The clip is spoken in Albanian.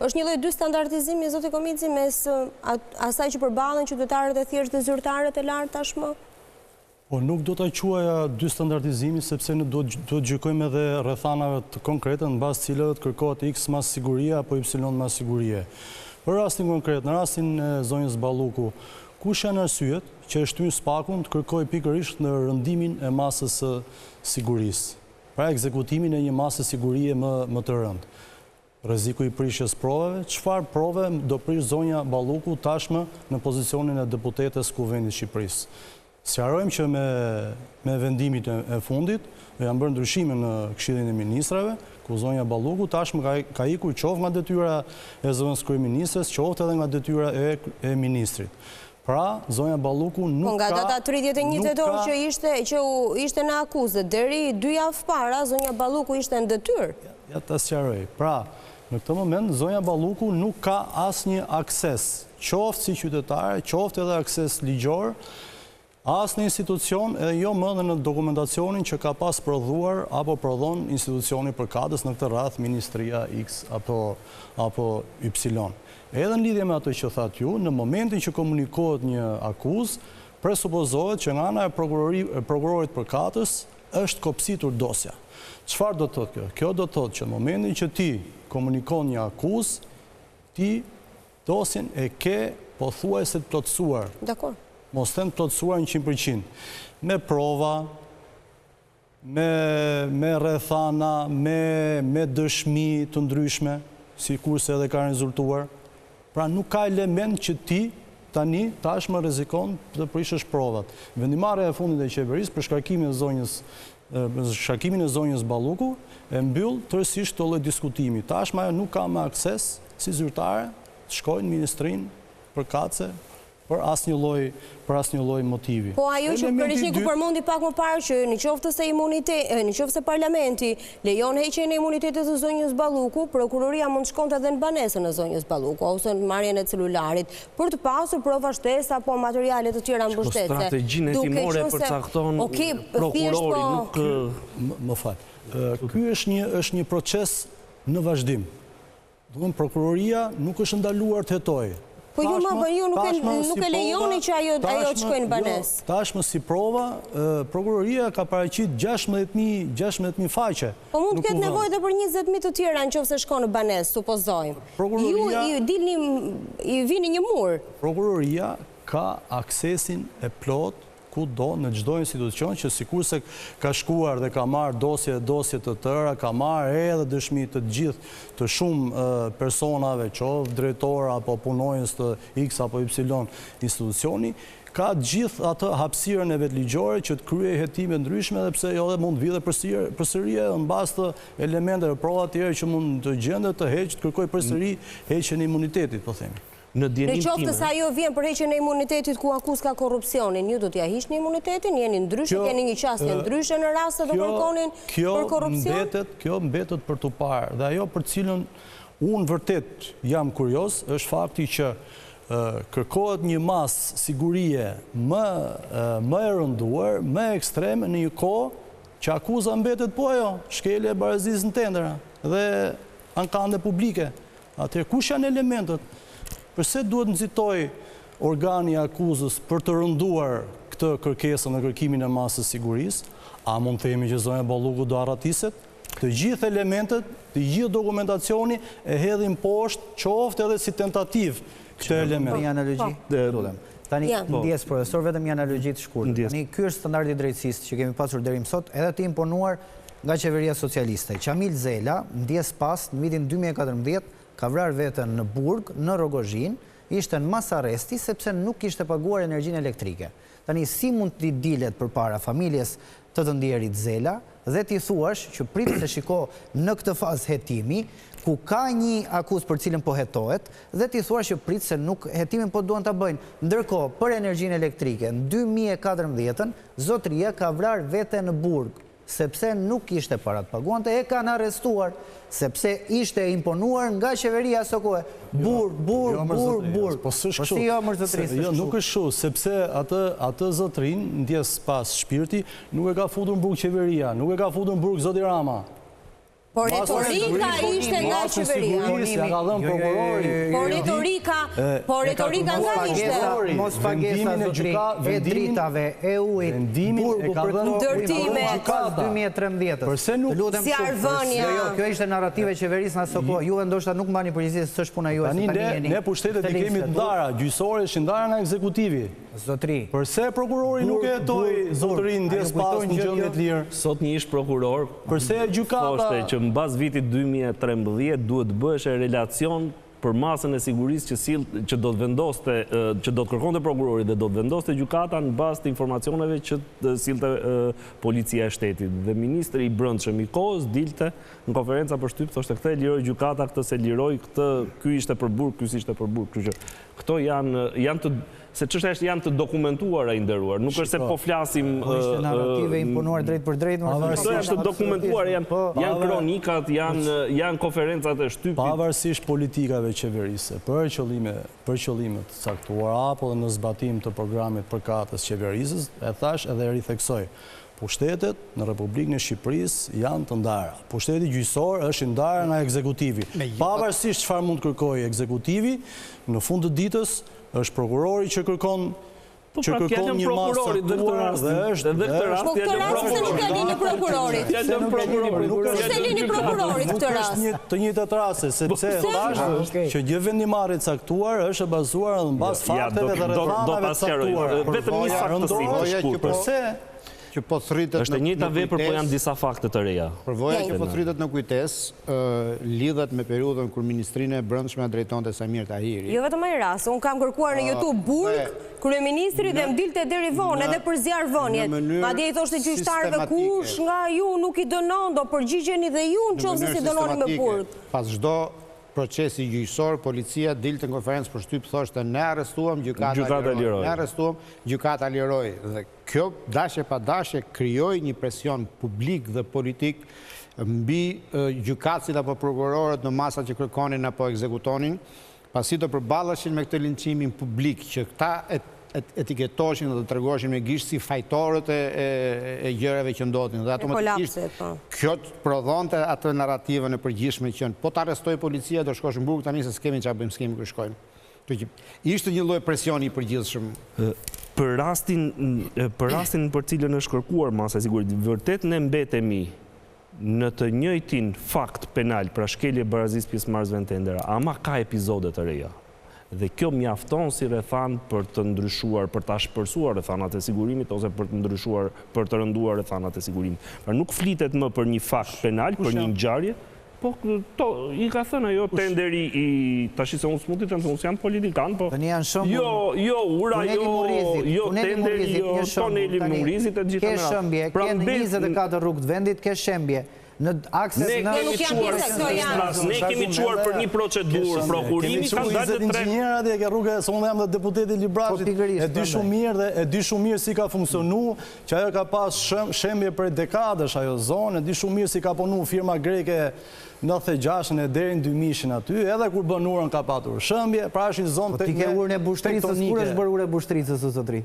është një lloj dy standardizimi, zoti Komici, mes asaj që përballen qytetarët e thjeshtë dhe zyrtarët e lartë tashmë? Po nuk do ta quaja dy standardizimi, sepse ne do të gjykojmë edhe rrethanave të konkrete në bazë të cilëve kërkohet X mas sigurie apo Y mas sigurie. Për rastin konkret, në rastin e zonjës Balluku, kush janë arsyet që e shtyn Spakun të kërkojë pikërisht në rëndimin e masës së sigurisë, pra ekzekutimin e një mase sigurie më të rëndë. Rreziku i prishjes provave, çfarë prove do prish zonja Balluku tashmë në pozicionin e deputetes Kuvendit të Shqipërisë? Sqarojmë që me vendimit e fundit, janë bërë ndryshime në Këshillin e Ministrave, ku zonja Balluku tashmë ka ikur qoftë nga detyra e zonës kryeministres, qoftë edhe nga detyra e ministrit. Pra, zonja Balluku nuk ka... Nga data 31 tetor që ishte në akuzë, deri 2 javë para, zonja Balluku ishte në detyrë. Ja ta sqaroj. Pra, në këtë moment, zonja Balluku nuk ka asnjë akses, qoftë si qytetare, qoftë edhe akses ligjor, as në institucion e jo më dhe në dokumentacionin që ka pas prodhuar apo prodhon institucioni përkatës, në këtë radhë Ministria X apo Y. Edhe në lidhje me ato që thatë ju, në momentin që komunikohet një akuzë, presupozohet që nga ana e prokurorit përkatës është kopsitur dosja. Çfarë do të thotë kjo? Kjo do të thotë që në momentin që ti komunikon një akuzë, ti dosjen e ke pothuajse të plotësuar. Dakor. Mos të plotësuar 100%, me prova, me rrethana, me dëshmi të ndryshme, si kurse edhe ka rezultuar. Pra nuk ka element që ti tani tashmë rrezikon të prishësh provat. Vendimarrja e fundit e qeverisë për shkarkimin e zonjës Balluku e mbyll tërësisht këtë lloj diskutimi. Tashmë ajo nuk ka më akses si zyrtare të shkojnë në ministrinë përkatëse për asnjë lloj motivi. Po ajo që Krishtiku përmendi pak më parë që në qoftë se parlamenti lejon heqjen e imunitetit të zonjës Balluku, prokuroria mund të shkonte edhe në banesën e zonjës Balluku ose në marrjen e celularit për të pasur prova shtesë apo materiale të tjera mbështetëse. Strategjinë hetimore përcakton prokurori, nuk më fal. Ky është një proces në vazhdim. Domthonë prokuroria nuk është ndaluar të hetojë. Po ju nuk e lejoni që ajo të shkojnë në banesë. Tashmë si prova, prokuroria ka paraqit 16.000 faqe. Po mund të ketë nevojë edhe për 20.000 të tjera nëse shkon në banesë, supozojmë. Ju vini një mur. Prokuroria ka aksesin e plot kudo në çdo institucion që sikurse ka shkuar dhe ka marrë dosje të tëra, ka marrë edhe dëshmi të gjithë të shumë personave, qoftë drejtor apo punonjës të X apo Y institucioni, ka gjithë atë hapësirën e vetligjore që të kryejë hetime ndryshme dhe pse jo dhe mund vjedhë përsëri në bazë të elementeve prova të tjera që mund të gjendet të heqë, të kërkojë përsëri heqjen e imunitetit, po themi. Në qoftë se ajo vjen për heqjen e imunitetit ku akuz ka korrupsionin, ju do t'ja hiqni imunitetin, jeni ndryshe, keni një qasje ndryshe në rast se do kërkonin për korrupsion? Kjo mbetet për tu parë, dhe ajo për cilën unë vërtet jam kurioz, është fakti që kërkohet një masë sigurie më e rënduar, më ekstreme në një kohë që akuza mbetet po ajo, shkelje e barazisë në tendera dhe ankande publike. Atëherë kush janë elementët? Përse duhet nxitoj organi i akuzës për të rënduar këtë kërkesën në kërkimin e masës sigurisë? A mund të themi që zonja Balluku do arratiset? Të gjithë elementet, të gjithë dokumentacioni e hedhin poshtë, qoftë edhe si tentativë këtë element. Një analogi? Tani, ndjes profesor, vetëm një analogi të shkurtë. Tani, ky është standardi i drejtësisë që kemi pasur deri më sot, edhe të imponuar nga qeveria socialiste. Qamil Zela, ndjes pas, në vitin 2014, ka vrarë vetën në Burg, në Rogozhin, ishte në mas arresti sepse nuk ishte paguar energjinë elektrike. Tani, si mund t'i dilet përpara familjes të ndjerit Zela dhe t'i thuash që pritë të shiko në këtë fazë hetimi, ku ka një akuzë për cilën po hetohet, dhe t'i thuash që pritë se nuk hetimin po duan t'a bëjnë. Ndërkohë, për energjinë elektrike, në 2014, zotëria ka vrarë vete në Burg, sepse nuk ishte parat paguante, e kanë arrestuar, sepse ishte imponuar nga qeveria së kohë. Burg. Po si jo mërzëtrisë? Jo, nuk është shu, sepse atë zotrin, ndjes pas shpirti, nuk e ka futur në Burg qeveria, nuk e ka futur në Burg zoti Rama. Por retorika ishte nga qeveria. Por retorika nga ishte. Mos pagesa e dritave, e ujt, burgu për të ndërtime. 2013. Si Arvënia. Kjo ishte narrative qeverisë në aso kohë. Juve ndoshta nuk mbani përgjegjësi se s'është puna juaj. Ne pushtetet i kemi të ndara, gjyqësore shindara nga ekzekutivi. Zotri. Përse prokurori nuk e hetoi zotërin ndjes pas në gjendje të lirë? Sot një ish prokuror, përse gjykata thoshte që mbas vitit 2013 duhet bëhesh relacion për masën e sigurisë që do të vendoste, që do të kërkonte prokurori dhe do të vendoste gjykata në bazë të informacioneve që sillte policia e shtetit. Dhe ministri i brendshëm i kohës dilte në konferenca për shtyp thoshte këtë e liroi gjykata, këtë se liroi, këtë ky ishte për burg, ky s'ishte për burg. Kështu që këto janë të se çështja është janë të dokumentuara i nderuar, nuk është se po flasim ishte narrative imponuar drejt për drejt, këto janë të dokumentuar, janë kronikat, janë konferencat e shtypit. Pavarësisht politikave qeverise, për qëllime të caktuara apo në zbatim të programit përkatës qeverisës, e thash edhe e ritheksoj. Pushtetet në Republikën e Shqipërisë janë të ndara. Pushteti gjyqësor është i ndarë nga ekzekutivi. Pavarësisht çfarë mund të kërkojë ekzekutivi, në fund të ditës është prokurori që kërkon një masë saktuar dhe është... Po këtë rast se nuk e lini prokurorit. Se lini prokurorit këtë rast. Të njëjtat raste, sepse thashë që gjë vendimarrje caktuar është e bazuar në bazë fakteve dhe rrethanave të caktuara. Vetëm një faktësi të shkurtër. Përse që po thritet është e njëjta vepër, po janë disa fakte të reja. Përvoja që po thritet në kujtesë lidhet me periudhën kur Ministrinë e Brendshme drejtonte Samir Tahiri. Jo vetëm ai rast, unë kam kërkuar në YouTube burg kryeministri dhe m'dilte deri vonë edhe për zjarr vënjet. Madje i thoshte gjyqtarëve kush nga ju nuk i dënon, do përgjigjeni dhe ju nëse si dënoni me burg. Pas çdo procesi gjyqësor, policia dilte në konferencë për shtyp thoshte ne arrestuam, gjykata liroi. Ne arrestuam, gjykata liroi. Dhe kjo dashje pa dashje krijoi një presion publik dhe politik mbi gjykatësit apo prokurorët në masat që kërkonin apo ekzekutonin, pasi do përballeshin me këtë linçimin publik që këta etiketoshin dhe të tregoshin me gisht si fajtorët e gjërave që ndodhin. Dhe automatikisht kjo prodhonte atë narrativën e përgjithshme që po të arrestoj policia, do shkosh në burg tani se s'kemi çfarë bëjmë, s'kemi ku shkojmë. Ishte një lloj presioni i përgjithshëm. Për rastin për cilën është kërkuar masa sigurisë, vërtet ne mbetemi në të njëjtin fakt penal, pra shkelje barazisë pjesëmarrësve në tendera, ama ka epizode të reja. Dhe kjo mjafton si rrethan për të ndryshuar, për ta shpërsuar rrethanat e sigurimit ose për të ndryshuar, për të rënduar rrethanat e sigurimit. Pra nuk flitet më për një fakt penal, për një ngjarje, po i ka thënë ajo tenderi i tash se unë s'mund të them se unë jam politikan, po jo ura, jo tenderi, jo toneli Murizit e gjitha me radhë. Ke shëmbje, ke 24 rrugë të vendit, ke shëmbje. Ne kemi quar për një procedurë, prokurimi ka dalë të tre. Inxinjerat e ke rrugë, se unë jam dhe deputeti Librashit, e di shumë mirë si ka funksionu, që ajo ka pas shembje për dekadësh ajo zonë, e di shumë mirë si ka punu firma greke 96-ën e deri në 2000-shin aty, edhe kur bën urën ka patur shëmbje, pra është një zonë tektonike. Ti ke urën e Bushtricës, kur është bërë urë e Bushtricës, o zotri?